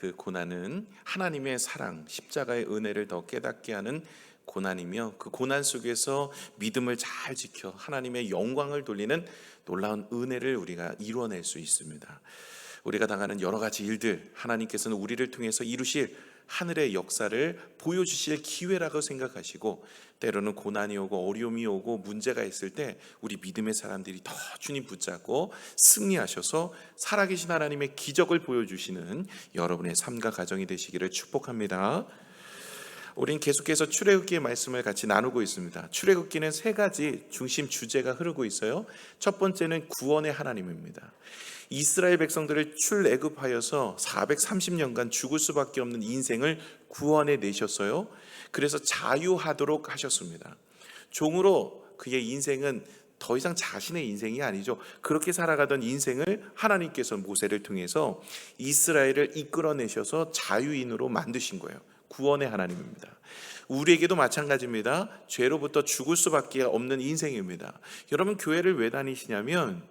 그 고난은 하나님의 사랑, 십자가의 은혜를 더 깨닫게 하는 고난이며, 그 고난 속에서 믿음을 잘 지켜 하나님의 영광을 돌리는 놀라운 은혜를 우리가 이루어낼 수 있습니다. 우리가 당하는 여러 가지 일들, 하나님께서는 우리를 통해서 이루실 하늘의 역사를 보여주실 기회라고 생각하시고, 때로는 고난이 오고 어려움이 오고 문제가 있을 때 우리 믿음의 사람들이 더 주님 붙잡고 승리하셔서 살아계신 하나님의 기적을 보여주시는 여러분의 삶과 가정이 되시기를 축복합니다. 우린 계속해서 출애굽기의 말씀을 같이 나누고 있습니다. 출애굽기는 세 가지 중심 주제가 흐르고 있어요. 첫 번째는 구원의 하나님입니다. 이스라엘 백성들을 출애굽하여서 430년간 죽을 수밖에 없는 인생을 구원해 내셨어요. 그래서 자유하도록 하셨습니다. 종으로 그의 인생은 더 이상 자신의 인생이 아니죠. 그렇게 살아가던 인생을 하나님께서 모세를 통해서 이스라엘을 이끌어내셔서 자유인으로 만드신 거예요. 구원의 하나님입니다. 우리에게도 마찬가지입니다. 죄로부터 죽을 수밖에 없는 인생입니다. 여러분, 교회를 왜 다니시냐면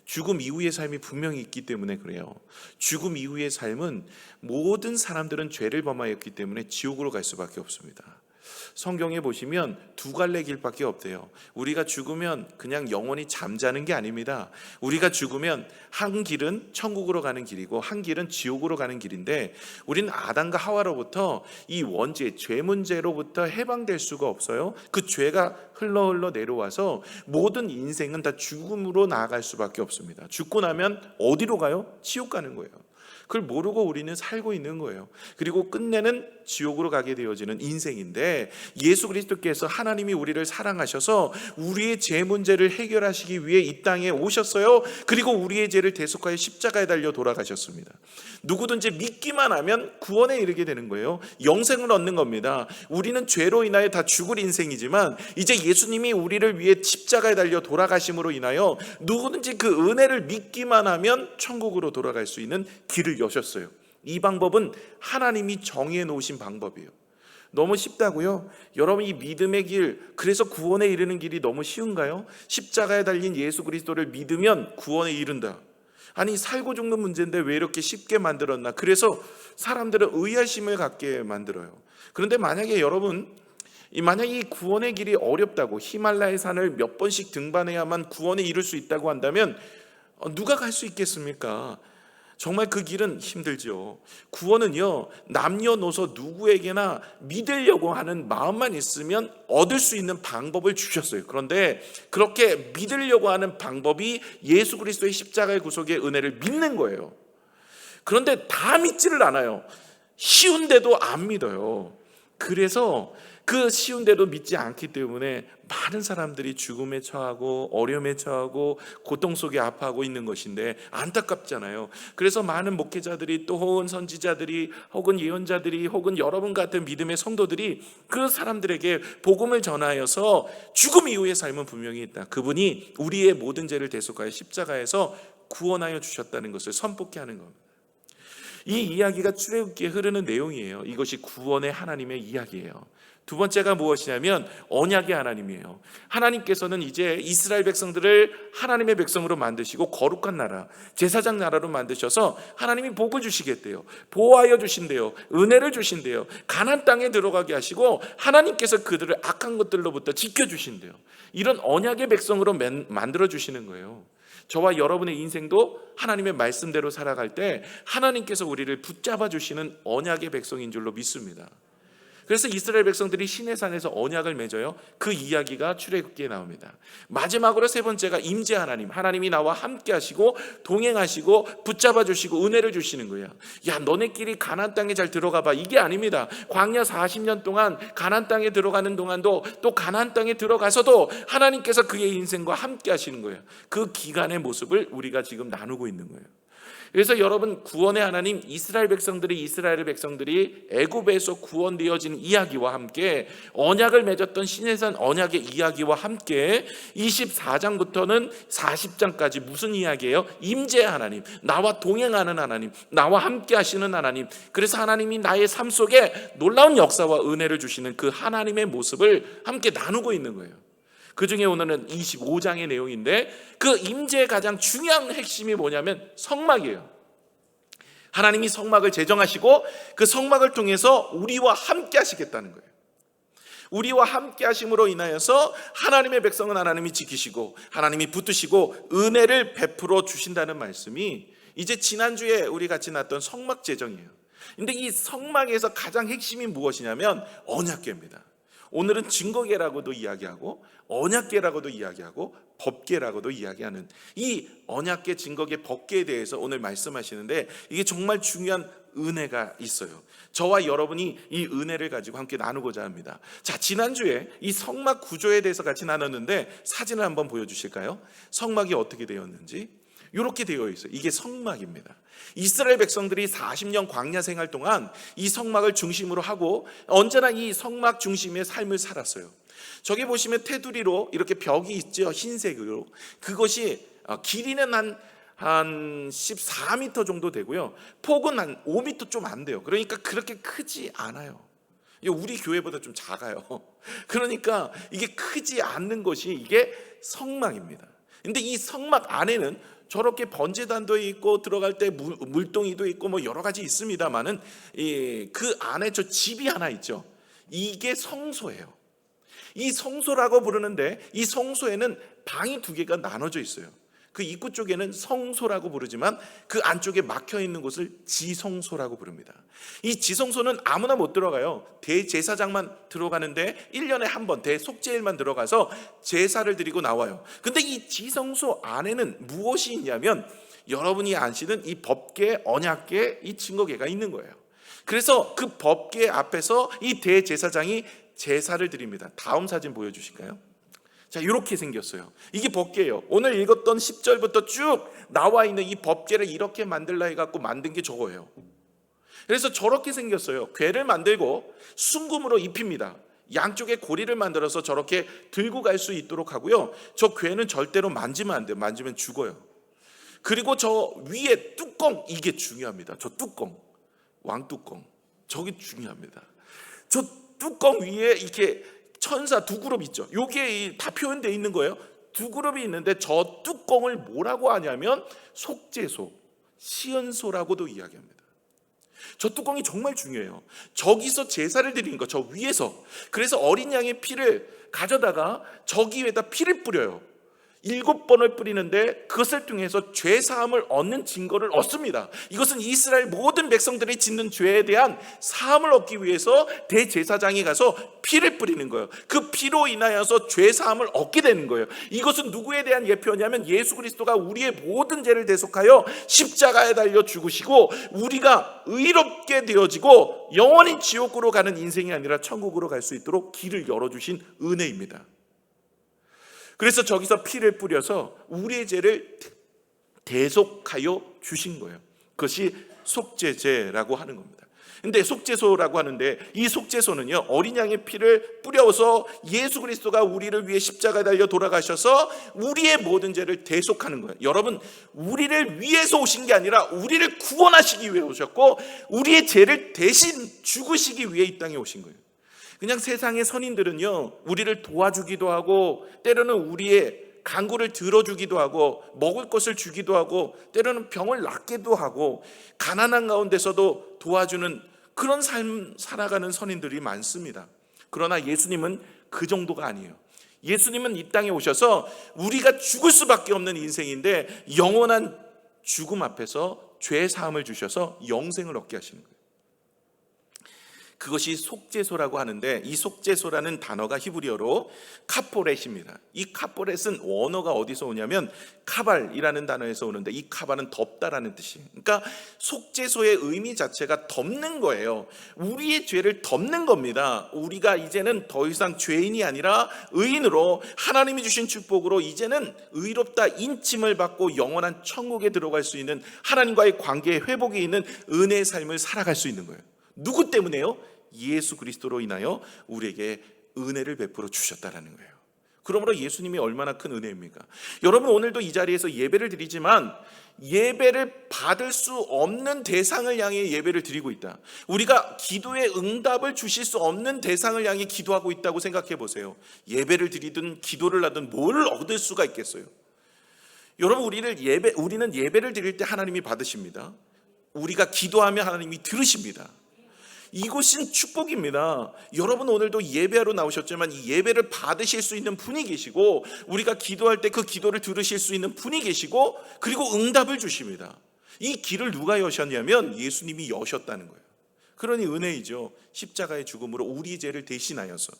죽음 이후의 삶이 분명히 있기 때문에 그래요. 죽음 이후의 삶은 모든 사람들은 죄를 범하였기 때문에 지옥으로 갈 수밖에 없습니다. 성경에 보시면 두 갈래 길밖에 없대요. 우리가 죽으면 그냥 영원히 잠자는 게 아닙니다. 우리가 죽으면 한 길은 천국으로 가는 길이고 한 길은 지옥으로 가는 길인데, 우리는 아담과 하와로부터 이 원죄, 죄 문제로부터 해방될 수가 없어요. 그 죄가 흘러 내려와서 모든 인생은 다 죽음으로 나아갈 수밖에 없습니다. 죽고 나면 어디로 가요? 지옥 가는 거예요. 그걸 모르고 우리는 살고 있는 거예요. 그리고 끝내는 지옥으로 가게 되어지는 인생인데, 예수 그리스도께서 하나님이 우리를 사랑하셔서 우리의 죄 문제를 해결하시기 위해 이 땅에 오셨어요. 그리고 우리의 죄를 대속하여 십자가에 달려 돌아가셨습니다. 누구든지 믿기만 하면 구원에 이르게 되는 거예요. 영생을 얻는 겁니다. 우리는 죄로 인하여 다 죽을 인생이지만 이제 예수님이 우리를 위해 십자가에 달려 돌아가심으로 인하여 누구든지 그 은혜를 믿기만 하면 천국으로 돌아갈 수 있는 길을 여셨어요. 이 방법은 하나님이 정해 놓으신 방법이에요. 너무 쉽다고요? 여러분, 이 믿음의 길, 그래서 구원에 이르는 길이 너무 쉬운가요? 십자가에 달린 예수 그리스도를 믿으면 구원에 이른다. 아니, 살고 죽는 문제인데 왜 이렇게 쉽게 만들었나? 그래서 사람들은 의아심을 갖게 만들어요. 그런데 만약에 여러분, 만약에 이 구원의 길이 어렵다고, 히말라야 산을 몇 번씩 등반해야만 구원에 이룰 수 있다고 한다면 누가 갈 수 있겠습니까? 정말 그 길은 힘들죠. 구원은요, 남녀노소 누구에게나 믿으려고 하는 마음만 있으면 얻을 수 있는 방법을 주셨어요. 그런데 그렇게 믿으려고 하는 방법이 예수 그리스도의 십자가의 구속의 은혜를 믿는 거예요. 그런데 다 믿지를 않아요. 쉬운데도 안 믿어요. 그래서 그 쉬운데도 믿지 않기 때문에 많은 사람들이 죽음에 처하고 어려움에 처하고 고통 속에 아파하고 있는 것인데 안타깝잖아요. 그래서 많은 목회자들이 또 혹은 선지자들이 혹은 예언자들이 혹은 여러분 같은 믿음의 성도들이 그 사람들에게 복음을 전하여서 죽음 이후의 삶은 분명히 있다. 그분이 우리의 모든 죄를 대속하여 십자가에서 구원하여 주셨다는 것을 선포케 하는 겁니다. 이 이야기가 출애굽기에 흐르는 내용이에요. 이것이 구원의 하나님의 이야기예요. 두 번째가 무엇이냐면 언약의 하나님이에요. 하나님께서는 이제 이스라엘 백성들을 하나님의 백성으로 만드시고 거룩한 나라, 제사장 나라로 만드셔서 하나님이 복을 주시겠대요. 보호하여 주신대요. 은혜를 주신대요. 가나안 땅에 들어가게 하시고 하나님께서 그들을 악한 것들로부터 지켜주신대요. 이런 언약의 백성으로 만들어 주시는 거예요. 저와 여러분의 인생도 하나님의 말씀대로 살아갈 때 하나님께서 우리를 붙잡아 주시는 언약의 백성인 줄로 믿습니다. 그래서 이스라엘 백성들이 시내산에서 언약을 맺어요. 그 이야기가 출애굽기에 나옵니다. 마지막으로 세 번째가 임재 하나님. 하나님이 나와 함께 하시고 동행하시고 붙잡아 주시고 은혜를 주시는 거예요. 야, 너네끼리 가나안 땅에 잘 들어가 봐. 이게 아닙니다. 광야 40년 동안 가나안 땅에 들어가는 동안도 또 가나안 땅에 들어가서도 하나님께서 그의 인생과 함께 하시는 거예요. 그 기간의 모습을 우리가 지금 나누고 있는 거예요. 그래서 여러분, 구원의 하나님, 이스라엘 백성들이 애굽에서 구원되어진 이야기와 함께 언약을 맺었던 시내산 언약의 이야기와 함께 24장부터는 40장까지 무슨 이야기예요? 임재 하나님, 나와 동행하는 하나님, 나와 함께 하시는 하나님. 그래서 하나님이 나의 삶 속에 놀라운 역사와 은혜를 주시는 그 하나님의 모습을 함께 나누고 있는 거예요. 그 중에 오늘은 25장의 내용인데 그 임재의 가장 중요한 핵심이 뭐냐면 성막이에요. 하나님이 성막을 제정하시고 그 성막을 통해서 우리와 함께 하시겠다는 거예요. 우리와 함께 하심으로 인하여서 하나님의 백성은 하나님이 지키시고 하나님이 붙드시고 은혜를 베풀어 주신다는 말씀이 이제 지난주에 우리 같이 나왔던 성막 제정이에요. 근데 이 성막에서 가장 핵심이 무엇이냐면 언약궤입니다. 오늘은 증거궤라고도 이야기하고 언약궤라고도 이야기하고 법궤라고도 이야기하는 이 언약궤, 증거궤, 법궤에 대해서 오늘 말씀하시는데 이게 정말 중요한 은혜가 있어요. 저와 여러분이 이 은혜를 가지고 함께 나누고자 합니다. 자, 지난주에 이 성막 구조에 대해서 같이 나눴는데 사진을 한번 보여주실까요? 성막이 어떻게 되었는지 이렇게 되어 있어요. 이게 성막입니다. 이스라엘 백성들이 40년 광야 생활 동안 이 성막을 중심으로 하고 언제나 이 성막 중심의 삶을 살았어요. 저기 보시면 테두리로 이렇게 벽이 있죠. 흰색으로. 그것이 길이는 한 14m 정도 되고요. 폭은 한 5m 좀 안 돼요. 그러니까 그렇게 크지 않아요. 우리 교회보다 좀 작아요. 그러니까 이게 크지 않는 것이 이게 성막입니다. 근데 이 성막 안에는 저렇게 번제단도 있고 들어갈 때 물동이도 있고 뭐 여러 가지 있습니다만은 그 안에 저 집이 하나 있죠. 이게 성소예요. 이 성소라고 부르는데 이 성소에는 방이 두 개가 나눠져 있어요. 그 입구 쪽에는 성소라고 부르지만 그 안쪽에 막혀 있는 곳을 지성소라고 부릅니다. 이 지성소는 아무나 못 들어가요. 대제사장만 들어가는데 1년에 한 번 대속죄일만 들어가서 제사를 드리고 나와요. 근데 이 지성소 안에는 무엇이 있냐면 여러분이 아시는 이 법궤, 언약궤, 이 증거궤가 있는 거예요. 그래서 그 법궤 앞에서 이 대제사장이 제사를 드립니다. 다음 사진 보여주실까요? 자, 이렇게 생겼어요. 이게 법궤예요. 오늘 읽었던 10절부터 쭉 나와 있는 이 법궤를 이렇게 만들라 해갖고 만든 게 저거예요. 그래서 저렇게 생겼어요. 궤를 만들고 순금으로 입힙니다. 양쪽에 고리를 만들어서 저렇게 들고 갈 수 있도록 하고요. 저 궤는 절대로 만지면 안 돼요. 만지면 죽어요. 그리고 저 위에 뚜껑, 이게 중요합니다. 저 뚜껑, 왕뚜껑, 저게 중요합니다. 저 뚜껑 위에 이렇게 천사 두 그룹 있죠. 요게 다 표현되어 있는 거예요. 두 그룹이 있는데 저 뚜껑을 뭐라고 하냐면 속죄소, 시은소라고도 이야기합니다. 저 뚜껑이 정말 중요해요. 저기서 제사를 드리는 거, 저 위에서. 그래서 어린 양의 피를 가져다가 저기 위에다 피를 뿌려요. 7번을 뿌리는데 그것을 통해서 죄사함을 얻는 증거를 얻습니다. 이것은 이스라엘 모든 백성들이 짓는 죄에 대한 사함을 얻기 위해서 대제사장이 가서 피를 뿌리는 거예요. 그 피로 인하여서 죄사함을 얻게 되는 거예요. 이것은 누구에 대한 예표냐면 예수 그리스도가 우리의 모든 죄를 대속하여 십자가에 달려 죽으시고 우리가 의롭게 되어지고 영원히 지옥으로 가는 인생이 아니라 천국으로 갈 수 있도록 길을 열어주신 은혜입니다. 그래서 저기서 피를 뿌려서 우리의 죄를 대속하여 주신 거예요. 그것이 속죄제라고 하는 겁니다. 근데 속죄소라고 하는데 이 속죄소는요, 어린 양의 피를 뿌려서 예수 그리스도가 우리를 위해 십자가에 달려 돌아가셔서 우리의 모든 죄를 대속하는 거예요. 여러분, 우리를 위해서 오신 게 아니라 우리를 구원하시기 위해 오셨고 우리의 죄를 대신 죽으시기 위해 이 땅에 오신 거예요. 그냥 세상의 선인들은요, 우리를 도와주기도 하고 때로는 우리의 간구를 들어주기도 하고 먹을 것을 주기도 하고 때로는 병을 낫기도 하고 가난한 가운데서도 도와주는 그런 삶 살아가는 선인들이 많습니다. 그러나 예수님은 그 정도가 아니에요. 예수님은 이 땅에 오셔서 우리가 죽을 수밖에 없는 인생인데 영원한 죽음 앞에서 죄 사함을 주셔서 영생을 얻게 하시는 거예요. 그것이 속죄소라고 하는데 이 속죄소라는 단어가 히브리어로 카포렛입니다. 이 카포렛은 원어가 어디서 오냐면 카발이라는 단어에서 오는데 이 카발은 덮다라는 뜻이에요. 그러니까 속죄소의 의미 자체가 덮는 거예요. 우리의 죄를 덮는 겁니다. 우리가 이제는 더 이상 죄인이 아니라 의인으로 하나님이 주신 축복으로 이제는 의롭다 인침을 받고 영원한 천국에 들어갈 수 있는 하나님과의 관계의 회복이 있는 은혜의 삶을 살아갈 수 있는 거예요. 누구 때문에요? 예수 그리스도로 인하여 우리에게 은혜를 베풀어 주셨다라는 거예요. 그러므로 예수님이 얼마나 큰 은혜입니까? 여러분, 오늘도 이 자리에서 예배를 드리지만 예배를 받을 수 없는 대상을 향해 예배를 드리고 있다. 우리가 기도의 응답을 주실 수 없는 대상을 향해 기도하고 있다고 생각해 보세요. 예배를 드리든 기도를 하든 뭘 얻을 수가 있겠어요? 여러분, 우리는 예배를 드릴 때 하나님이 받으십니다. 우리가 기도하면 하나님이 들으십니다. 이것은 축복입니다. 여러분 오늘도 예배하러 나오셨지만 이 예배를 받으실 수 있는 분이 계시고, 우리가 기도할 때 그 기도를 들으실 수 있는 분이 계시고, 그리고 응답을 주십니다. 이 길을 누가 여셨냐면 예수님이 여셨다는 거예요. 그러니 은혜이죠. 십자가의 죽음으로 우리 죄를 대신하여서.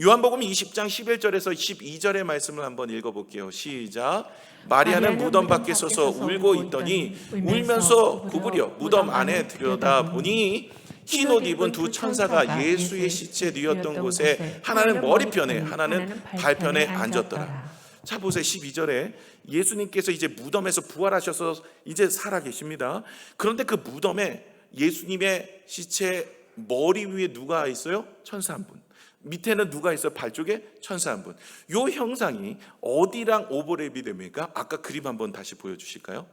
요한복음 20장 11절에서 12절의 말씀을 한번 읽어볼게요. 시작. 마리아는 무덤 밖에 서서 울고 있더니 울면서 구부려 무덤 안에 들여다보니 흰 옷 입은 두 천사가 예수의 시체 누웠던 곳에 하나는 머리편에 하나는 발편에 앉았더라. 자 보세요. 12절에 예수님께서 이제 무덤에서 부활하셔서 이제 살아 계십니다. 그런데 그 무덤에 예수님의 시체 머리 위에 누가 있어요? 천사 한 분. 밑에는 누가 있어요? 발 쪽에 천사 한 분. 요 형상이 어디랑 오버랩이 됩니까? 아까 그림 한번 다시 보여주실까요?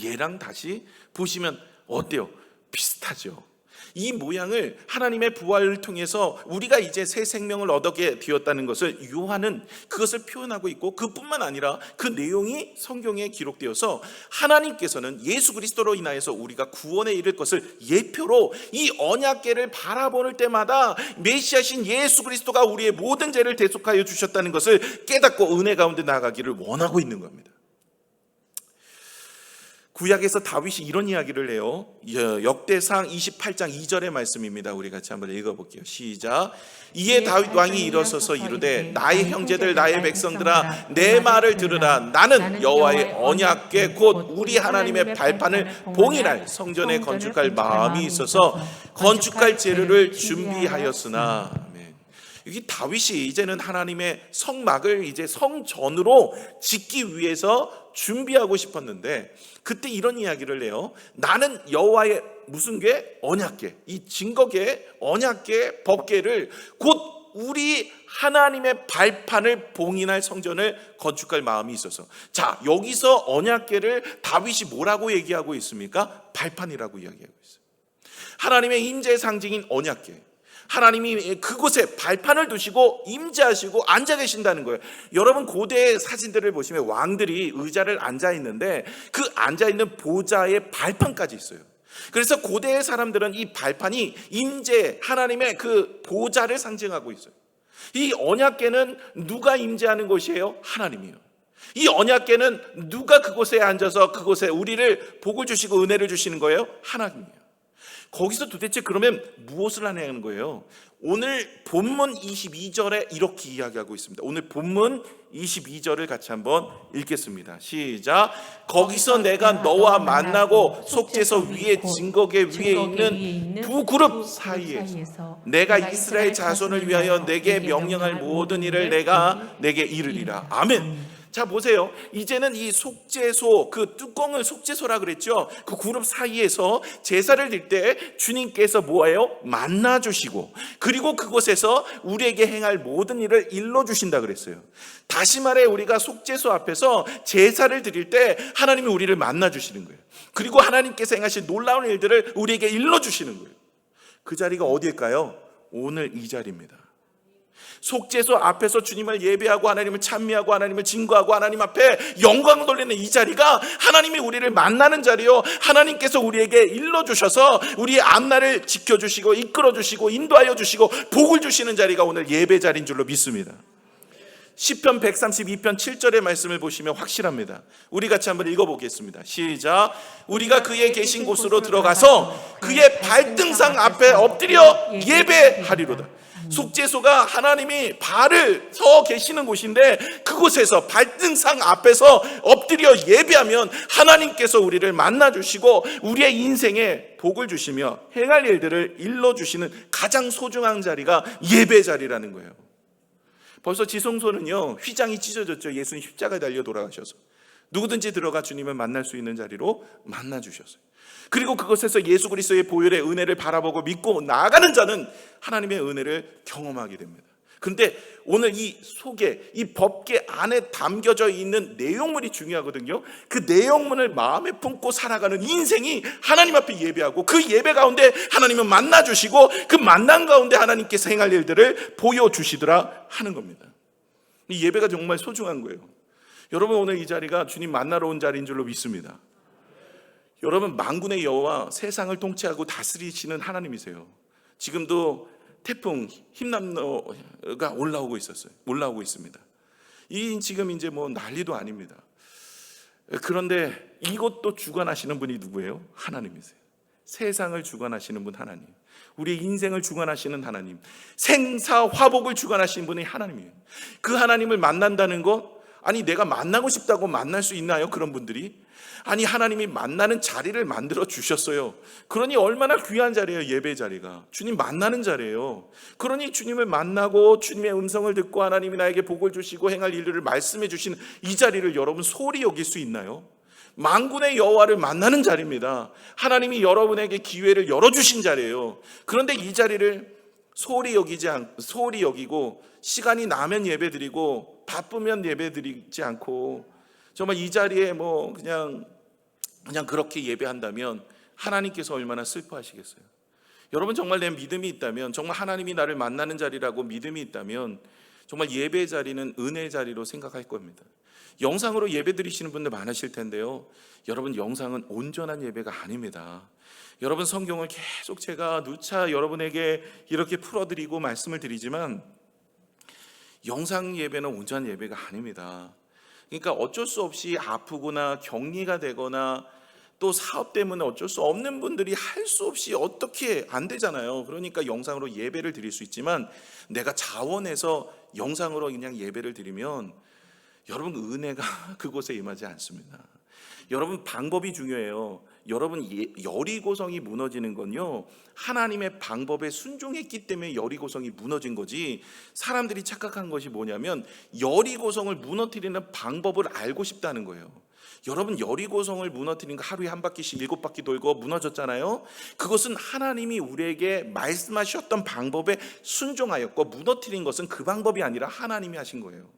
얘랑 다시 보시면 어때요? 비슷하죠. 이 모양을 하나님의 부활을 통해서 우리가 이제 새 생명을 얻게 되었다는 것을 요한은 그것을 표현하고 있고, 그뿐만 아니라 그 내용이 성경에 기록되어서 하나님께서는 예수 그리스도로 인하여서 우리가 구원에 이를 것을 예표로 이 언약궤를 바라볼 때마다 메시아신 예수 그리스도가 우리의 모든 죄를 대속하여 주셨다는 것을 깨닫고 은혜 가운데 나아가기를 원하고 있는 겁니다. 구약에서 다윗이 이런 이야기를 해요. 역대상 28장 2절의 말씀입니다. 우리 같이 한번 읽어볼게요. 시작. 이에 다윗 왕이 일어서서 이르되 나의 형제들 나의 백성들아 내 말을 들으라. 나는 여호와의 언약궤 곧 우리 하나님의 발판을 봉인할 성전에 건축할 마음이 있어서 건축할 재료를 준비하였으나. 여기 다윗이 이제는 하나님의 성막을 이제 성전으로 짓기 위해서 준비하고 싶었는데, 그때 이런 이야기를 해요. 나는 여호와의 무슨 궤? 언약궤. 이 증거궤, 언약궤, 법궤를 곧 우리 하나님의 발판을 봉인할 성전을 건축할 마음이 있어서. 자, 여기서 언약궤를 다윗이 뭐라고 얘기하고 있습니까? 발판이라고 이야기하고 있어요. 하나님의 임재의 상징인 언약궤. 하나님이 그곳에 발판을 두시고 임재하시고 앉아 계신다는 거예요. 여러분 고대 사진들을 보시면 왕들이 의자를 앉아 있는데 그 앉아 있는 보좌의 발판까지 있어요. 그래서 고대의 사람들은 이 발판이 임재, 하나님의 그 보좌를 상징하고 있어요. 이 언약궤는 누가 임재하는 곳이에요? 하나님이요. 이 언약궤는 누가 그곳에 앉아서 그곳에 우리를 복을 주시고 은혜를 주시는 거예요? 하나님이요. 거기서 도대체 그러면 무엇을 하냐는 거예요. 오늘 본문 22절에 이렇게 이야기하고 있습니다. 오늘 본문 22절을 같이 한번 읽겠습니다. 시작. 거기서 내가 너와 만나고 속죄소 위에 증거궤 위에 있는 두 그룹 사이에서 내가 이스라엘 자손을 위하여 내게 명령할 모든 일을 내가 내게 이르리라. 아멘. 자 보세요. 이제는 이 속죄소, 그 뚜껑을 속죄소라 그랬죠. 그 그룹 사이에서 제사를 드릴 때 주님께서 뭐예요? 만나주시고, 그리고 그곳에서 우리에게 행할 모든 일을 일러주신다 그랬어요. 다시 말해 우리가 속죄소 앞에서 제사를 드릴 때 하나님이 우리를 만나주시는 거예요. 그리고 하나님께서 행하신 놀라운 일들을 우리에게 일러주시는 거예요. 그 자리가 어디일까요? 오늘 이 자리입니다. 속죄소 앞에서 주님을 예배하고 하나님을 찬미하고 하나님을 증거하고 하나님 앞에 영광을 돌리는 이 자리가 하나님이 우리를 만나는 자리요, 하나님께서 우리에게 일러주셔서 우리의 앞날을 지켜주시고 이끌어주시고 인도하여 주시고 복을 주시는 자리가 오늘 예배 자리인 줄로 믿습니다. 시편 132편 7절의 말씀을 보시면 확실합니다. 우리 같이 한번 읽어보겠습니다. 시작. 우리가 그의 계신 곳으로 들어가서 그의 발등상 앞에 엎드려 예배하리로다. 속죄소가 하나님이 발을 서 계시는 곳인데 그곳에서 발등상 앞에서 엎드려 예배하면 하나님께서 우리를 만나주시고 우리의 인생에 복을 주시며 행할 일들을 일러주시는 가장 소중한 자리가 예배 자리라는 거예요. 벌써 지성소는요 휘장이 찢어졌죠. 예수님 십자가에 달려 돌아가셔서 누구든지 들어가 주님을 만날 수 있는 자리로 만나주셨어요. 그리고 그것에서 예수 그리스도의 보혈의 은혜를 바라보고 믿고 나아가는 자는 하나님의 은혜를 경험하게 됩니다. 그런데 오늘 이 속에 이 법궤 안에 담겨져 있는 내용물이 중요하거든요. 그 내용물을 마음에 품고 살아가는 인생이 하나님 앞에 예배하고 그 예배 가운데 하나님은 만나주시고 그 만남 가운데 하나님께서 행할 일들을 보여주시더라 하는 겁니다. 이 예배가 정말 소중한 거예요. 여러분 오늘 이 자리가 주님 만나러 온 자리인 줄로 믿습니다. 여러분, 만군의 여호와 세상을 통치하고 다스리시는 하나님이세요. 지금도 태풍 힘남노가 올라오고 있습니다. 이 지금 이제 뭐 난리도 아닙니다. 그런데 이것도 주관하시는 분이 누구예요? 하나님이세요. 세상을 주관하시는 분 하나님, 우리의 인생을 주관하시는 하나님, 생사화복을 주관하시는 분이 하나님이에요. 그 하나님을 만난다는 것, 아니 내가 만나고 싶다고 만날 수 있나요? 그런 분들이? 아니, 하나님이 만나는 자리를 만들어 주셨어요. 그러니 얼마나 귀한 자리예요. 예배 자리가 주님 만나는 자리예요. 그러니 주님을 만나고 주님의 음성을 듣고 하나님이 나에게 복을 주시고 행할 일들을 말씀해 주신 이 자리를 여러분 소홀히 여길 수 있나요? 만군의 여호와를 만나는 자리입니다. 하나님이 여러분에게 기회를 열어주신 자리예요. 그런데 이 자리를 소홀히 여기고 시간이 나면 예배드리고 바쁘면 예배드리지 않고 정말 이 자리에 뭐 그냥 그렇게 예배한다면 하나님께서 얼마나 슬퍼하시겠어요. 여러분, 정말 내 믿음이 있다면, 정말 하나님이 나를 만나는 자리라고 믿음이 있다면 정말 예배 자리는 은혜의 자리로 생각할 겁니다. 영상으로 예배 드리시는 분들 많으실 텐데요, 여러분, 영상은 온전한 예배가 아닙니다. 여러분, 성경을 계속 제가 누차 여러분에게 이렇게 풀어드리고 말씀을 드리지만 영상 예배는 온전한 예배가 아닙니다. 그러니까 어쩔 수 없이 아프거나 격리가 되거나 또 사업 때문에 어쩔 수 없는 분들이 할 수 없이 어떻게 안 되잖아요. 그러니까 영상으로 예배를 드릴 수 있지만 내가 자원해서 영상으로 그냥 예배를 드리면 여러분, 은혜가 그곳에 임하지 않습니다. 여러분, 방법이 중요해요. 여러분, 여리고성이 무너지는 건요, 하나님의 방법에 순종했기 때문에 여리고성이 무너진 거지, 사람들이 착각한 것이 뭐냐면 여리고성을 무너뜨리는 방법을 알고 싶다는 거예요. 여러분, 여리고성을 무너뜨린 거 하루에 한 바퀴씩 7바퀴 돌고 무너졌잖아요. 그것은 하나님이 우리에게 말씀하셨던 방법에 순종하였고, 무너뜨린 것은 그 방법이 아니라 하나님이 하신 거예요.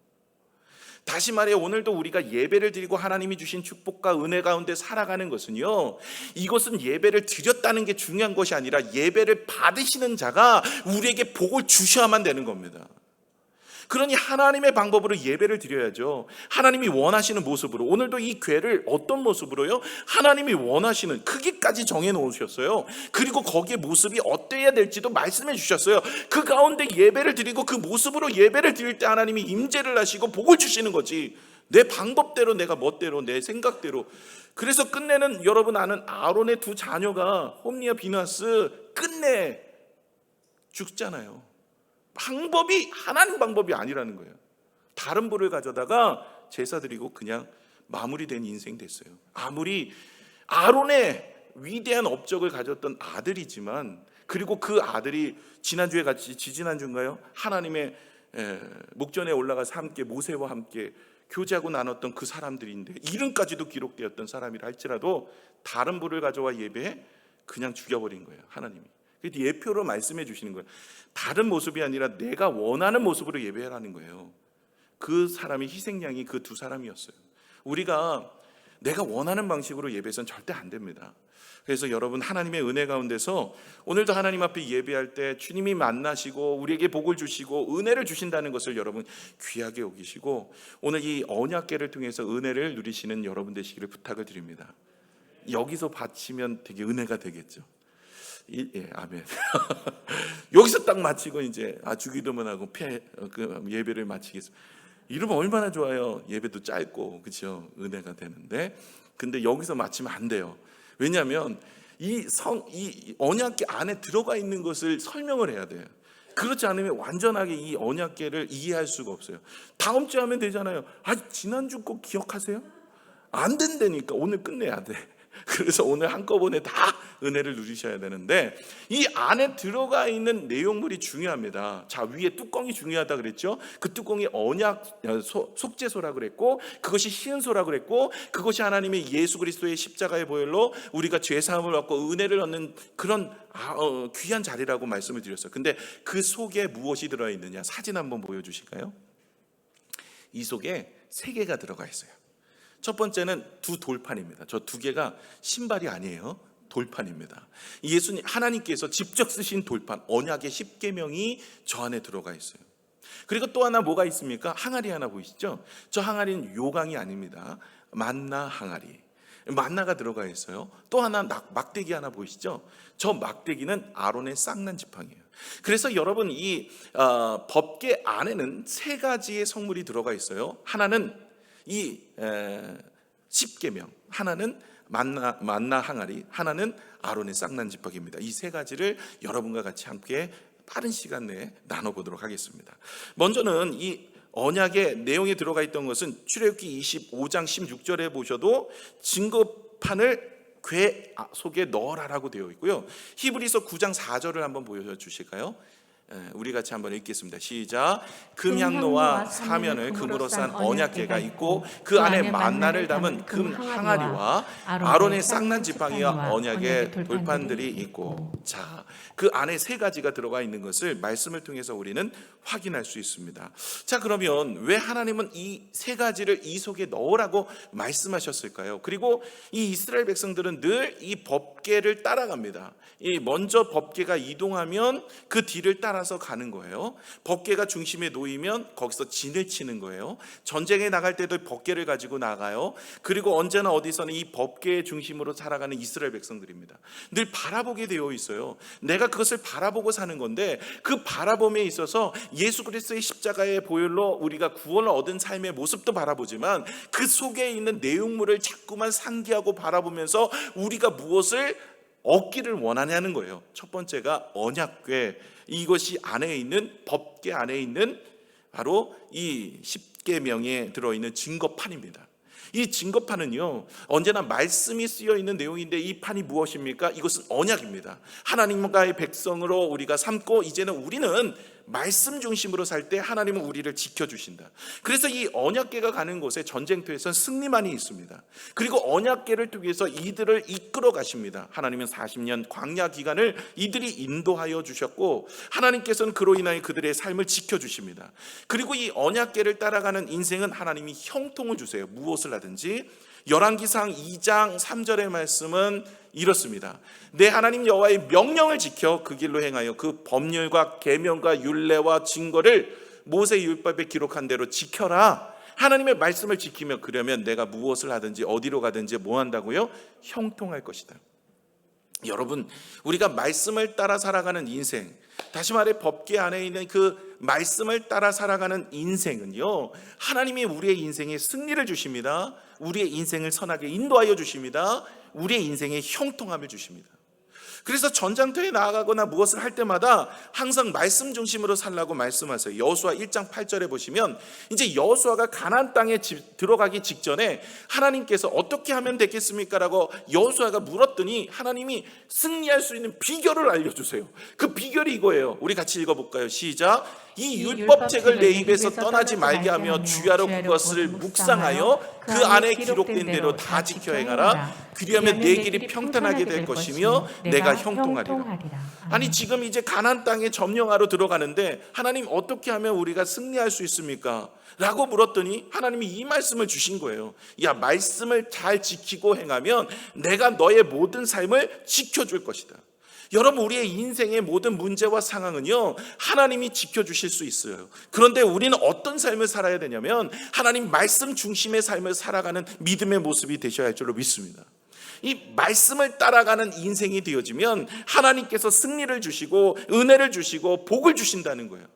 다시 말해, 오늘도 우리가 예배를 드리고 하나님이 주신 축복과 은혜 가운데 살아가는 것은요, 이것은 예배를 드렸다는 게 중요한 것이 아니라 예배를 받으시는 자가 우리에게 복을 주셔야만 되는 겁니다. 그러니 하나님의 방법으로 예배를 드려야죠. 하나님이 원하시는 모습으로. 오늘도 이 궤를 어떤 모습으로요? 하나님이 원하시는 크기까지 정해놓으셨어요. 그리고 거기에 모습이 어때야 될지도 말씀해 주셨어요. 그 가운데 예배를 드리고 그 모습으로 예배를 드릴 때 하나님이 임재를 하시고 복을 주시는 거지, 내 방법대로, 내가 멋대로, 내 생각대로. 그래서 끝내는, 여러분 아는 아론의 두 자녀가 홈리와 비나스 끝내 죽잖아요. 방법이 하나님 방법이 아니라는 거예요. 다른 불을 가져다가 제사 드리고 그냥 마무리된 인생 됐어요. 아무리 아론의 위대한 업적을 가졌던 아들이지만, 그리고 그 아들이 지난주에 같이, 지지난주인가요? 하나님의 목전에 올라가서 함께 모세와 함께 교제하고 나눴던 그 사람들인데, 이름까지도 기록되었던 사람이라 할지라도 다른 불을 가져와 예배해 그냥 죽여버린 거예요, 하나님이. 예표로 말씀해 주시는 거예요. 다른 모습이 아니라 내가 원하는 모습으로 예배하라는 거예요. 그 사람이, 희생양이 그 두 사람이었어요. 우리가 내가 원하는 방식으로 예배해서는 절대 안 됩니다. 그래서 여러분, 하나님의 은혜 가운데서 오늘도 하나님 앞에 예배할 때 주님이 만나시고 우리에게 복을 주시고 은혜를 주신다는 것을 여러분 귀하게 여기시고, 오늘 이 언약궤를 통해서 은혜를 누리시는 여러분 되시기를 부탁을 드립니다. 여기서 바치면 되게 은혜가 되겠죠. 예, 아멘. 여기서 딱 마치고 이제 주기도만 하고 예배를 마치겠습니다. 이러면 얼마나 좋아요. 예배도 짧고, 그렇죠? 은혜가 되는데, 근데 여기서 마치면 안 돼요. 왜냐하면 이 언약궤 안에 들어가 있는 것을 설명을 해야 돼요. 그렇지 않으면 완전하게 이 언약궤를 이해할 수가 없어요. 다음 주에 하면 되잖아요. 지난주 거 기억하세요? 안 된다니까. 오늘 끝내야 돼. 그래서 오늘 한꺼번에 다 은혜를 누리셔야 되는데, 이 안에 들어가 있는 내용물이 중요합니다. 자, 위에 뚜껑이 중요하다 그랬죠. 그 뚜껑이 언약 속죄소라 그랬고, 그것이 시은소라 그랬고, 그것이 하나님의 예수 그리스도의 십자가의 보혈로 우리가 죄 사함을 받고 은혜를 얻는 그런 귀한 자리라고 말씀을 드렸어요. 근데 그 속에 무엇이 들어 있느냐, 사진 한번 보여주실까요? 이 속에 3개가 들어가 있어요. 첫 번째는 두 돌판입니다. 저 2개가 신발이 아니에요. 돌판입니다. 예수님, 하나님께서 직접 쓰신 돌판, 언약의 10계명이 저 안에 들어가 있어요. 그리고 또 하나 뭐가 있습니까? 항아리 하나 보이시죠? 저 항아리는 요강이 아닙니다. 만나 항아리. 만나가 들어가 있어요. 또 하나 막대기 하나 보이시죠? 저 막대기는 아론의 쌍난 지팡이에요. 그래서 여러분 이 법궤 안에는 세 가지의 성물이 들어가 있어요. 하나는 이 십계명, 하나는 만나 항아리, 하나는 아론의 쌍난 지팡이입니다. 이 세 가지를 여러분과 같이 함께 빠른 시간 내에 나눠보도록 하겠습니다. 먼저는 이 언약의 내용에 들어가 있던 것은 출애굽기 25장 16절에 보셔도 증거판을 궤 속에 넣으라라고 되어 있고요. 히브리서 9장 4절을 한번 보여주실까요? 우리 같이 한번 읽겠습니다. 시작. 금향로와 사면을 금으로 싼 언약궤가 있고 그 안에 만나를 담은 금 항아리와 아론의 쌍난 지팡이와 언약의 돌판들이 있고, 자, 그 안에 세 가지가 들어가 있는 것을 말씀을 통해서 우리는 확인할 수 있습니다. 자, 그러면 왜 하나님은 이 세 가지를 이 속에 넣으라고 말씀하셨을까요? 그리고 이 이스라엘 백성들은 늘 이 법궤를 따라갑니다. 이 먼저 법궤가 이동하면 그 뒤를 따라서 가는 거예요. 법궤가 중심에 놓이면 거기서 진을 치는 거예요. 전쟁에 나갈 때도 법궤를 가지고 나가요. 그리고 언제나 어디서는 이 법궤의 중심으로 살아가는 이스라엘 백성들입니다. 늘 바라보게 되어 있어요. 내가 그것을 바라보고 사는 건데, 그 바라봄에 있어서 예수 그리스도의 십자가의 보혈로 우리가 구원을 얻은 삶의 모습도 바라보지만 그 속에 있는 내용물을 자꾸만 상기하고 바라보면서 우리가 무엇을 얻기를 원하냐는 거예요. 첫 번째가 언약궤, 이것이 안에 있는 법궤 안에 있는 바로 이 십계명에 들어있는 증거판입니다. 이 증거판은요, 언제나 말씀이 쓰여 있는 내용인데 이 판이 무엇입니까? 이것은 언약입니다. 하나님과의 백성으로 우리가 삼고 이제는 우리는 말씀 중심으로 살 때 하나님은 우리를 지켜주신다. 그래서 이 언약궤가 가는 곳에 전쟁터에선 승리만이 있습니다. 그리고 언약궤를 통해서 이들을 이끌어 가십니다. 하나님은 40년 광야 기간을 이들이 인도하여 주셨고 하나님께서는 그로 인하여 그들의 삶을 지켜주십니다. 그리고 이 언약궤를 따라가는 인생은 하나님이 형통을 주세요. 무엇을 하든지. 열왕기상 2장 3절의 말씀은 이렇습니다. 내 하나님 여호와의 명령을 지켜 그 길로 행하여 그 법률과 계명과 율례와 증거를 모세 율법에 기록한 대로 지켜라. 하나님의 말씀을 지키며 그러면 내가 무엇을 하든지 어디로 가든지 뭐 한다고요? 형통할 것이다. 여러분, 우리가 말씀을 따라 살아가는 인생, 다시 말해 법궤 안에 있는 그 말씀을 따라 살아가는 인생은요, 하나님이 우리의 인생에 승리를 주십니다. 우리의 인생을 선하게 인도하여 주십니다. 우리의 인생에 형통함을 주십니다. 그래서 전장터에 나아가거나 무엇을 할 때마다 항상 말씀 중심으로 살라고 말씀하세요. 여호수아 1장 8절에 보시면 이제 여호수아가 가나안 땅에 들어가기 직전에 하나님께서 어떻게 하면 되겠습니까? 라고 여호수아가 물었더니 하나님이 승리할 수 있는 비결을 알려주세요. 그 비결이 이거예요. 우리 같이 읽어볼까요? 시작. 이 율법책을 내 입에서 떠나지 말게 하며 주야로 그것을 묵상하여 그 안에 기록된 대로 다 지켜 행하라. 그리하면 내 길이 평탄하게 될 것이며 내가 형통하리라. 아니, 지금 이제 가나안 땅에 점령하러 들어가는데 하나님 어떻게 하면 우리가 승리할 수 있습니까? 라고 물었더니 하나님이 이 말씀을 주신 거예요. 야, 말씀을 잘 지키고 행하면 내가 너의 모든 삶을 지켜줄 것이다. 여러분, 우리의 인생의 모든 문제와 상황은요, 하나님이 지켜주실 수 있어요. 그런데 우리는 어떤 삶을 살아야 되냐면 하나님 말씀 중심의 삶을 살아가는 믿음의 모습이 되셔야 할 줄로 믿습니다. 이 말씀을 따라가는 인생이 되어지면 하나님께서 승리를 주시고 은혜를 주시고 복을 주신다는 거예요.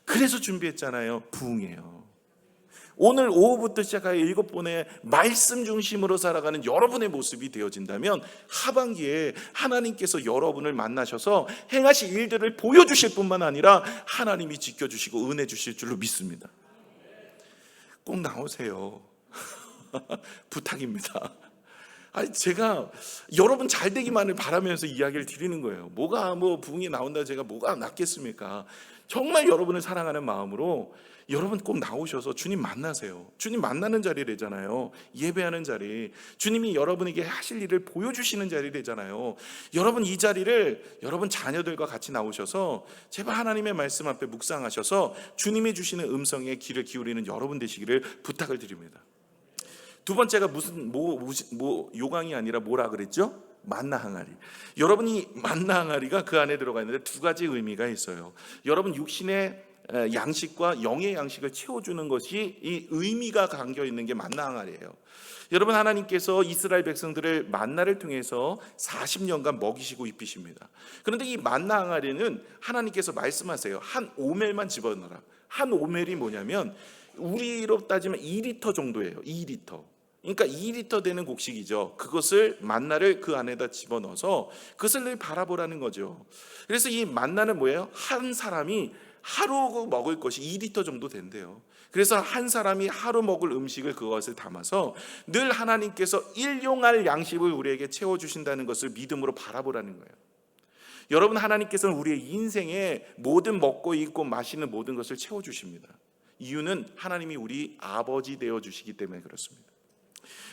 그래서 준비했잖아요. 부흥이에요. 오늘 오후부터 시작하여 7번의 말씀 중심으로 살아가는 여러분의 모습이 되어진다면 하반기에 하나님께서 여러분을 만나셔서 행하실 일들을 보여주실 뿐만 아니라 하나님이 지켜주시고 은혜 주실 줄로 믿습니다. 꼭 나오세요. 부탁입니다. 아니, 제가 여러분 잘 되기만을 바라면서 이야기를 드리는 거예요. 뭐가 부흥이 나온다 제가 뭐가 낫겠습니까? 정말 여러분을 사랑하는 마음으로 여러분 꼭 나오셔서 주님 만나세요. 주님 만나는 자리래잖아요. 예배하는 자리, 주님이 여러분에게 하실 일을 보여주시는 자리래잖아요. 여러분 이 자리를 여러분 자녀들과 같이 나오셔서 제발 하나님의 말씀 앞에 묵상하셔서 주님이 주시는 음성에 귀를 기울이는 여러분 되시기를 부탁을 드립니다. 두 번째가 무슨 요강이 아니라 뭐라 그랬죠? 만나 항아리. 여러분이 만나 항아리가 그 안에 들어가 있는데 두 가지 의미가 있어요. 여러분 육신의 양식과 영의 양식을 채워주는 것이 이 의미가 담겨 있는 게 만나 항아리예요. 여러분, 하나님께서 이스라엘 백성들을 만나를 통해서 40년간 먹이시고 입히십니다. 그런데 이 만나 항아리는 하나님께서 말씀하세요. 한 오멜만 집어넣어라. 한 오멜이 뭐냐면 우리로 따지면 2리터 정도예요. 2리터. 그러니까 2리터 되는 곡식이죠. 그것을 만나를 그 안에다 집어넣어서 그것을 늘 바라보라는 거죠. 그래서 이 만나는 뭐예요? 한 사람이 하루 먹을 것이 2리터 정도 된대요. 그래서 한 사람이 하루 먹을 음식을 그것을 담아서 늘 하나님께서 일용할 양식을 우리에게 채워주신다는 것을 믿음으로 바라보라는 거예요. 여러분, 하나님께서는 우리의 인생에 모든 먹고 입고 마시는 모든 것을 채워주십니다. 이유는 하나님이 우리 아버지 되어주시기 때문에 그렇습니다.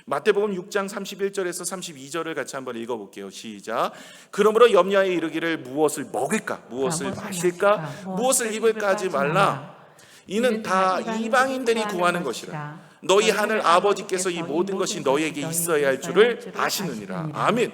마태복음 6장 31절에서 32절을 같이 한번 읽어볼게요. 시작. 그러므로 염려하여 이르기를 무엇을 먹을까, 무엇을 마실까, 무엇을 입을까 하지 말라. 이는 다 이방인들이 구하는 것이라. 너희 하늘 아버지께서 이 모든 것이 너희에게 있어야 할 줄을 아시느니라. 아멘.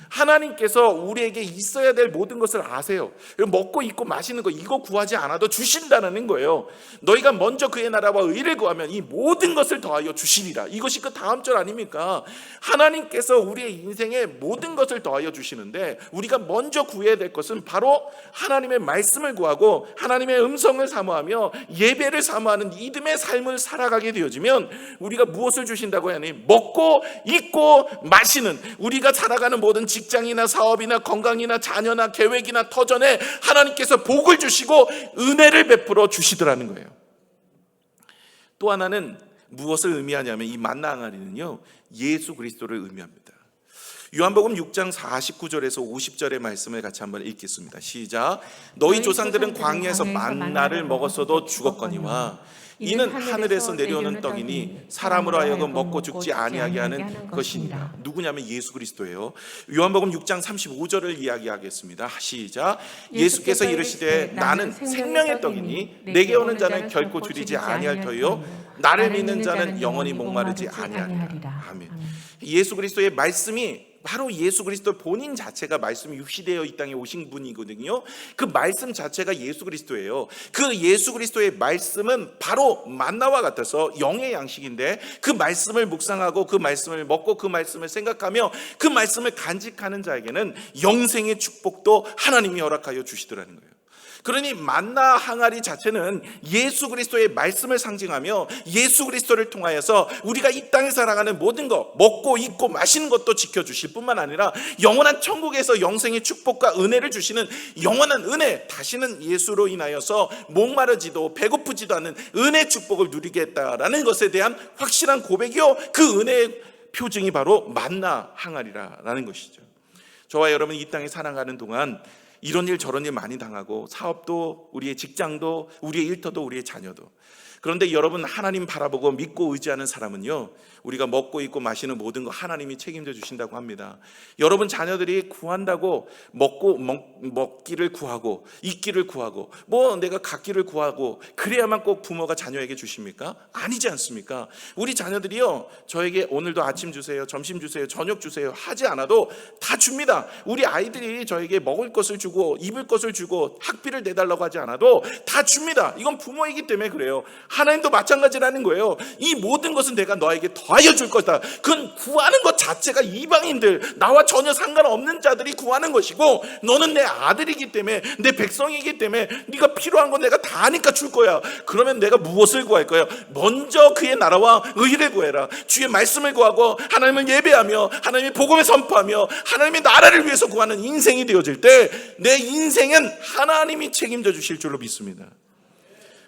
하나님께서 우리에게 있어야 될 모든 것을 아세요. 먹고 입고 마시는 거 이거 구하지 않아도 주신다는 거예요. 너희가 먼저 그의 나라와 의를 구하면 이 모든 것을 더하여 주시리라. 이것이 그 다음 절 아닙니까? 하나님께서 우리의 인생에 모든 것을 더하여 주시는데 우리가 먼저 구해야 될 것은 바로 하나님의 말씀을 구하고 하나님의 음성을 사모하며 예배를 사모하는 믿음의 삶을 살아가게 되어지면 우리가 무엇을 주신다고 하니? 먹고 입고 마시는, 우리가 살아가는 모든 직장이나 사업이나 건강이나 자녀나 계획이나 터전에 하나님께서 복을 주시고 은혜를 베풀어 주시더라는 거예요. 또 하나는 무엇을 의미하냐면 이 만나 항아리는요, 예수 그리스도를 의미합니다. 요한복음 6장 49절에서 50절의 말씀을 같이 한번 읽겠습니다. 시작. 너희 조상들은 광야에서 만나를 먹었어도 죽었거니와 이는 하늘에서 내려오는 떡이니 사람으로 하여금 먹고 죽지 아니하게 하는 것이니라. 누구냐면 예수 그리스도예요. 요한복음 6장 35절을 이야기하겠습니다. 시작. 예수께서 이르시되 나는 생명의 떡이니 내게 오는 자는 결코 줄이지 아니할 터요 나를 믿는 자는 영원히 목마르지 아니하리라. 아멘. 예수 그리스도의 말씀이 바로 예수 그리스도 본인 자체가 말씀이 육시되어 이 땅에 오신 분이거든요. 그 말씀 자체가 예수 그리스도예요. 그 예수 그리스도의 말씀은 바로 만나와 같아서 영의 양식인데 그 말씀을 묵상하고 그 말씀을 먹고 그 말씀을 생각하며 그 말씀을 간직하는 자에게는 영생의 축복도 하나님이 허락하여 주시더라는 거예요. 그러니 만나 항아리 자체는 예수 그리스도의 말씀을 상징하며 예수 그리스도를 통하여서 우리가 이 땅에 살아가는 모든 것, 먹고 입고 마시는 것도 지켜주실 뿐만 아니라 영원한 천국에서 영생의 축복과 은혜를 주시는 영원한 은혜, 다시는 예수로 인하여서 목마르지도 배고프지도 않는 은혜의 축복을 누리겠다라는 것에 대한 확실한 고백이요, 그 은혜의 표징이 바로 만나 항아리라는 것이죠. 저와 여러분이 이 땅에 살아가는 동안 이런 일 저런 일 많이 당하고 사업도 우리의 직장도 우리의 일터도 우리의 자녀도, 그런데 여러분 하나님 바라보고 믿고 의지하는 사람은요, 우리가 먹고 입고 마시는 모든 거 하나님이 책임져 주신다고 합니다. 여러분 자녀들이 구한다고 먹기를 구하고 입기를 구하고 뭐 내가 갖기를 구하고 그래야만 꼭 부모가 자녀에게 주십니까? 아니지 않습니까? 우리 자녀들이요, 저에게 오늘도 아침 주세요, 점심 주세요, 저녁 주세요 하지 않아도 다 줍니다. 우리 아이들이 저에게 먹을 것을 주고 입을 것을 주고 학비를 내달라고 하지 않아도 다 줍니다. 이건 부모이기 때문에 그래요. 하나님도 마찬가지라는 거예요. 이 모든 것은 내가 너에게 더하여 줄 거다. 그건 구하는 것 자체가 이방인들, 나와 전혀 상관없는 자들이 구하는 것이고, 너는 내 아들이기 때문에 내 백성이기 때문에 네가 필요한 건 내가 다 아니까 줄 거야. 그러면 내가 무엇을 구할 거야? 먼저 그의 나라와 의를 구해라. 주의 말씀을 구하고 하나님을 예배하며 하나님의 복음을 선포하며 하나님의 나라를 위해서 구하는 인생이 되어질 때 내 인생은 하나님이 책임져 주실 줄로 믿습니다.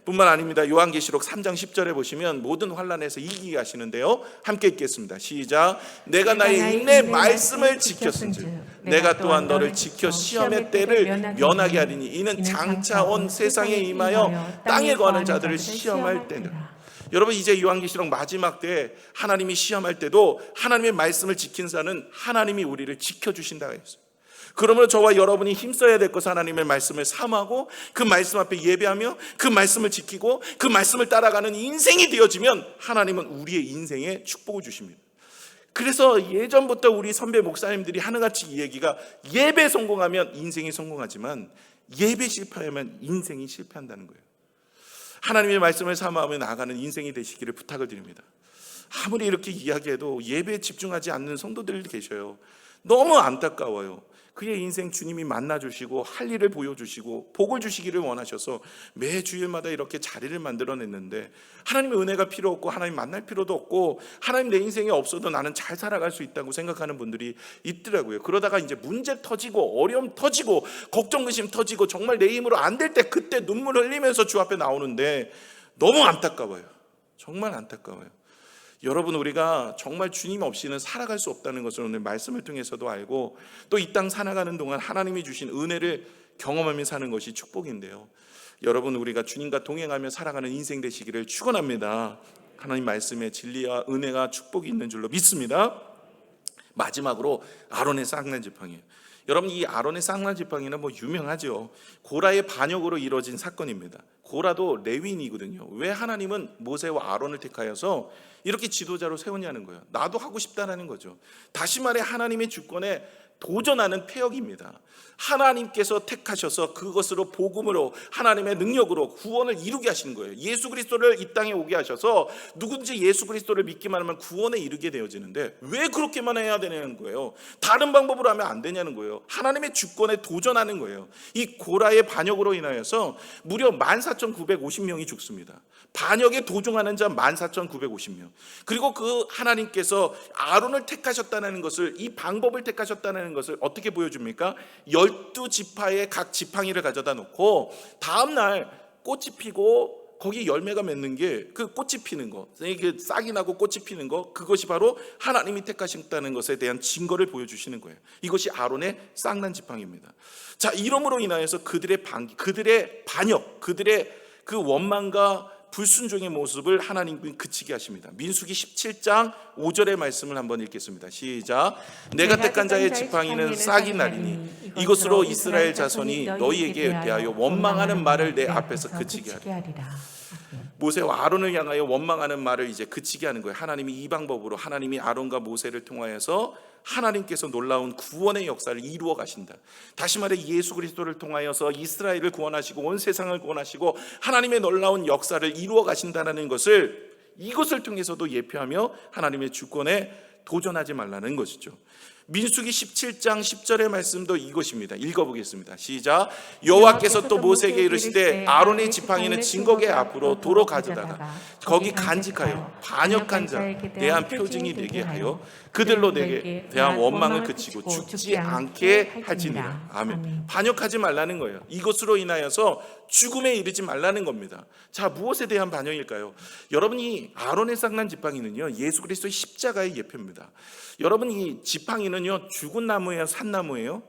뿐만 아닙니다. 요한계시록 3장 10절에 보시면 모든 환난에서 이기게 하시는데요, 함께 읽겠습니다. 시작. 내가 나의 인내 말씀을 지켰은즉 내가 또한 너를 지켜 시험의 때를 면하게 하리니 이는 장차 온 세상에 임하여 땅에 거하는 자들을 시험할 때는. 여러분, 이제 요한계시록 마지막 때 하나님이 시험할 때도 하나님의 말씀을 지킨 자는 하나님이 우리를 지켜주신다고 했어요. 그러므로 저와 여러분이 힘써야 될 것은 하나님의 말씀을 사모하고 그 말씀 앞에 예배하며 그 말씀을 지키고 그 말씀을 따라가는 인생이 되어지면 하나님은 우리의 인생에 축복을 주십니다. 그래서 예전부터 우리 선배 목사님들이 하나같이 이 얘기가, 예배 성공하면 인생이 성공하지만 예배 실패하면 인생이 실패한다는 거예요. 하나님의 말씀을 삼아하며 나아가는 인생이 되시기를 부탁을 드립니다. 아무리 이렇게 이야기해도 예배에 집중하지 않는 성도들 계셔요. 너무 안타까워요. 그의 인생 주님이 만나주시고 할 일을 보여주시고 복을 주시기를 원하셔서 매 주일마다 이렇게 자리를 만들어냈는데 하나님의 은혜가 필요 없고 하나님 만날 필요도 없고 하나님 내 인생에 없어도 나는 잘 살아갈 수 있다고 생각하는 분들이 있더라고요. 그러다가 이제 문제 터지고 어려움 터지고 걱정 근심 터지고 정말 내 힘으로 안 될 때 그때 눈물 흘리면서 주 앞에 나오는데 너무 안타까워요. 정말 안타까워요. 여러분, 우리가 정말 주님 없이는 살아갈 수 없다는 것을 오늘 말씀을 통해서도 알고 또 이 땅 살아가는 동안 하나님이 주신 은혜를 경험하며 사는 것이 축복인데요, 여러분, 우리가 주님과 동행하며 살아가는 인생 되시기를 축원합니다. 하나님 말씀에 진리와 은혜가 축복이 있는 줄로 믿습니다. 마지막으로 아론의 쌍난 지팡이에요. 여러분, 이 아론의 쌍난 지팡이는 유명하죠. 고라의 반역으로 이루어진 사건입니다. 고라도 레위인이거든요. 왜 하나님은 모세와 아론을 택하여서 이렇게 지도자로 세웠냐는 거예요. 나도 하고 싶다는 거죠. 다시 말해 하나님의 주권에 도전하는 패역입니다. 하나님께서 택하셔서 그것으로 복음으로 하나님의 능력으로 구원을 이루게 하신 거예요. 예수 그리스도를 이 땅에 오게 하셔서 누군지 예수 그리스도를 믿기만 하면 구원에 이르게 되어지는데 왜 그렇게만 해야 되냐는 거예요. 다른 방법으로 하면 안 되냐는 거예요. 하나님의 주권에 도전하는 거예요. 이 고라의 반역으로 인하여서 무려 14,950명이 죽습니다. 반역에 도전하는 자 14,950명. 그리고 그 하나님께서 아론을 택하셨다는 것을, 이 방법을 택하셨다는 것을 어떻게 보여줍니까? 12지파의 각 지팡이를 가져다 놓고 다음날 꽃이 피고 거기 열매가 맺는 게 그 꽃이 피는 거, 싹이 나고 꽃이 피는 거, 그것이 바로 하나님이 택하셨다는 것에 대한 증거를 보여주시는 거예요. 이것이 아론의 쌍난 지팡이입니다. 자, 이러므로 인하여서 그들의 반역, 그들의 그 원망과 불순종의 모습을 하나님은 그치게 하십니다. 민수기 17장 5절의 말씀을 한번 읽겠습니다. 시작. 내가 택한 자의 지팡이는 싹이 나리니 이것으로 이스라엘 자손이 너희에게 대하여 원망하는 말을 내 앞에서 그치게 하리라. 모세와 아론을 향하여 원망하는 말을 이제 그치게 하는 거예요. 하나님이 이 방법으로, 하나님이 아론과 모세를 통하여서 하나님께서 놀라운 구원의 역사를 이루어 가신다. 다시 말해 예수 그리스도를 통하여서 이스라엘을 구원하시고 온 세상을 구원하시고 하나님의 놀라운 역사를 이루어 가신다는 것을, 이것을 통해서도 예표하며 하나님의 주권에 도전하지 말라는 것이죠. 민수기 17장 10절의 말씀도 이것입니다. 읽어보겠습니다. 시작. 여호와께서 또 모세에게 이르시되 아론의 지팡이는 증거궤 앞으로 도로 가져다가 거기 간직하여 반역한 자에 대한 표징이 되게 하여 그들로 내게 대한 원망을 그치고 죽지 않게 할지니라. 아멘. 반역하지 말라는 거예요. 이것으로 인하여서 죽음에 이르지 말라는 겁니다. 자, 무엇에 대한 반역일까요? 여러분이 아론의 쌍난 지팡이는요, 예수 그리스도의 십자가의 예표입니다. 여러분, 이 지팡이는요, 죽은 나무예요, 산나무예요?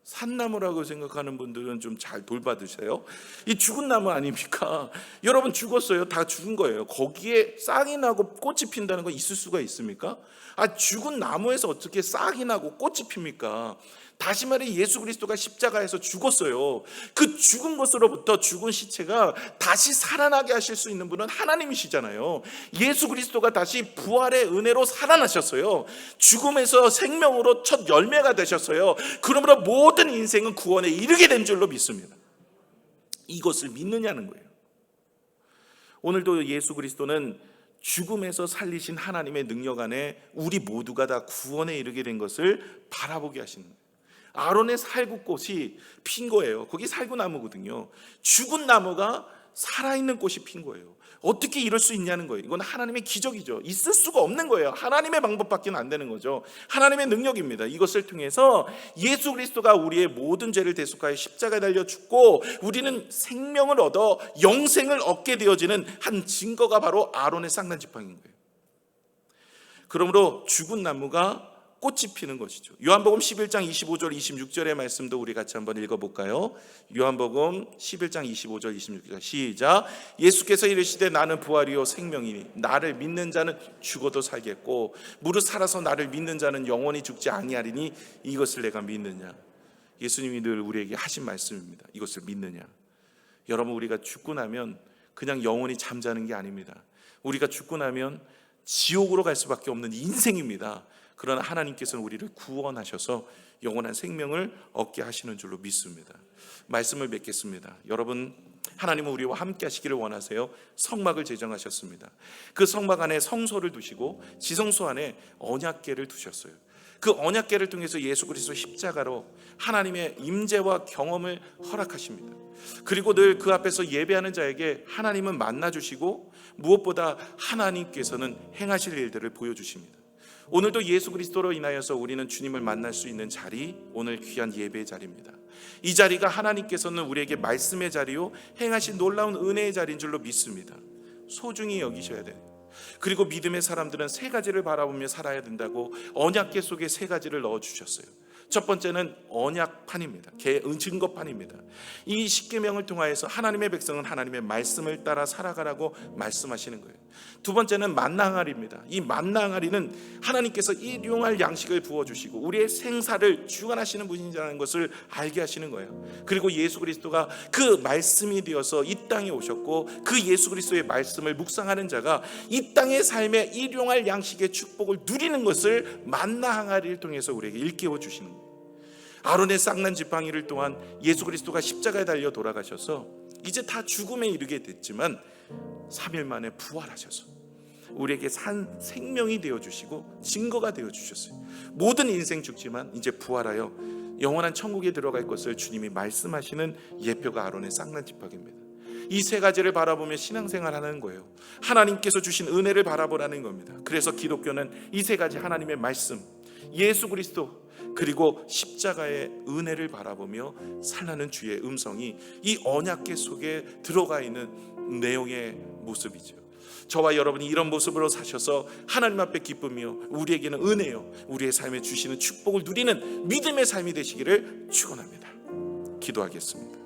산나무라고 생각하는 분들은 좀 잘 돌봐주세요. 이 죽은 나무 아닙니까? 여러분, 죽었어요. 다 죽은 거예요. 거기에 싹이 나고 꽃이 핀다는 거 있을 수가 있습니까? 죽은 나무에서 어떻게 싹이 나고 꽃이 핍니까? 다시 말해 예수 그리스도가 십자가에서 죽었어요. 그 죽은 것으로부터 죽은 시체가 다시 살아나게 하실 수 있는 분은 하나님이시잖아요. 예수 그리스도가 다시 부활의 은혜로 살아나셨어요. 죽음에서 생명으로 첫 열매가 되셨어요. 그러므로 모든 인생은 구원에 이르게 된 줄로 믿습니다. 이것을 믿느냐는 거예요. 오늘도 예수 그리스도는 죽음에서 살리신 하나님의 능력 안에 우리 모두가 다 구원에 이르게 된 것을 바라보게 하시는 거예요. 아론의 살구꽃이 핀 거예요. 거기 살구나무거든요. 죽은 나무가 살아있는 꽃이 핀 거예요. 어떻게 이럴 수 있냐는 거예요. 이건 하나님의 기적이죠. 있을 수가 없는 거예요. 하나님의 방법밖에 안 되는 거죠. 하나님의 능력입니다. 이것을 통해서 예수 그리스도가 우리의 모든 죄를 대속하여 십자가에 달려 죽고 우리는 생명을 얻어 영생을 얻게 되어지는 한 증거가 바로 아론의 쌍난 지팡이인 거예요. 그러므로 죽은 나무가 꽃이 피는 것이죠. 요한복음 11장 25절 26절의 말씀도 우리 같이 한번 읽어볼까요? 요한복음 11장 25절 26절 시작. 예수께서 이르시되 나는 부활이요 생명이니 나를 믿는 자는 죽어도 살겠고 무릇 살아서 나를 믿는 자는 영원히 죽지 아니하리니 이것을 내가 믿느냐. 예수님이 늘 우리에게 하신 말씀입니다. 이것을 믿느냐. 여러분, 우리가 죽고 나면 그냥 영원히 잠자는 게 아닙니다. 우리가 죽고 나면 지옥으로 갈 수밖에 없는 인생입니다. 그러나 하나님께서는 우리를 구원하셔서 영원한 생명을 얻게 하시는 줄로 믿습니다. 말씀을 맺겠습니다. 여러분, 하나님은 우리와 함께 하시기를 원하세요. 성막을 제정하셨습니다. 그 성막 안에 성소를 두시고 지성소 안에 언약궤를 두셨어요. 그 언약궤를 통해서 예수 그리스도 십자가로 하나님의 임재와 경험을 허락하십니다. 그리고 늘 그 앞에서 예배하는 자에게 하나님은 만나주시고 무엇보다 하나님께서는 행하실 일들을 보여주십니다. 오늘도 예수 그리스도로 인하여서 우리는 주님을 만날 수 있는 자리, 오늘 귀한 예배의 자리입니다. 이 자리가 하나님께서는 우리에게 말씀의 자리요 행하신 놀라운 은혜의 자리인 줄로 믿습니다. 소중히 여기셔야 돼요. 그리고 믿음의 사람들은 세 가지를 바라보며 살아야 된다고 언약궤 속에 세 가지를 넣어주셨어요. 첫 번째는 언약판입니다. 증거판입니다. 이 십계명을 통하여서 하나님의 백성은 하나님의 말씀을 따라 살아가라고 말씀하시는 거예요. 두 번째는 만나 항아리입니다. 이 만나 항아리는 하나님께서 일용할 양식을 부어주시고 우리의 생사를 주관하시는 분이라는 것을 알게 하시는 거예요. 그리고 예수 그리스도가 그 말씀이 되어서 이 땅에 오셨고 그 예수 그리스도의 말씀을 묵상하는 자가 이 땅의 삶에 일용할 양식의 축복을 누리는 것을 만나 항아리를 통해서 우리에게 일깨워 주시는 거예요. 아론의 쌍난 지팡이를 또한 예수 그리스도가 십자가에 달려 돌아가셔서 이제 다 죽음에 이르게 됐지만 3일 만에 부활하셔서 우리에게 생명이 되어주시고 증거가 되어주셨어요. 모든 인생 죽지만 이제 부활하여 영원한 천국에 들어갈 것을 주님이 말씀하시는 예표가 아론의 쌍난 지팡이입니다. 이 세 가지를 바라보며 신앙생활하는 거예요. 하나님께서 주신 은혜를 바라보라는 겁니다. 그래서 기독교는 이 세 가지 하나님의 말씀, 예수 그리스도 그리고 십자가의 은혜를 바라보며 살라는 주의 음성이 이 언약궤 속에 들어가 있는 내용의 모습이죠. 저와 여러분이 이런 모습으로 사셔서 하나님 앞에 기쁘며 우리에게는 은혜요 우리의 삶에 주시는 축복을 누리는 믿음의 삶이 되시기를 축원합니다. 기도하겠습니다.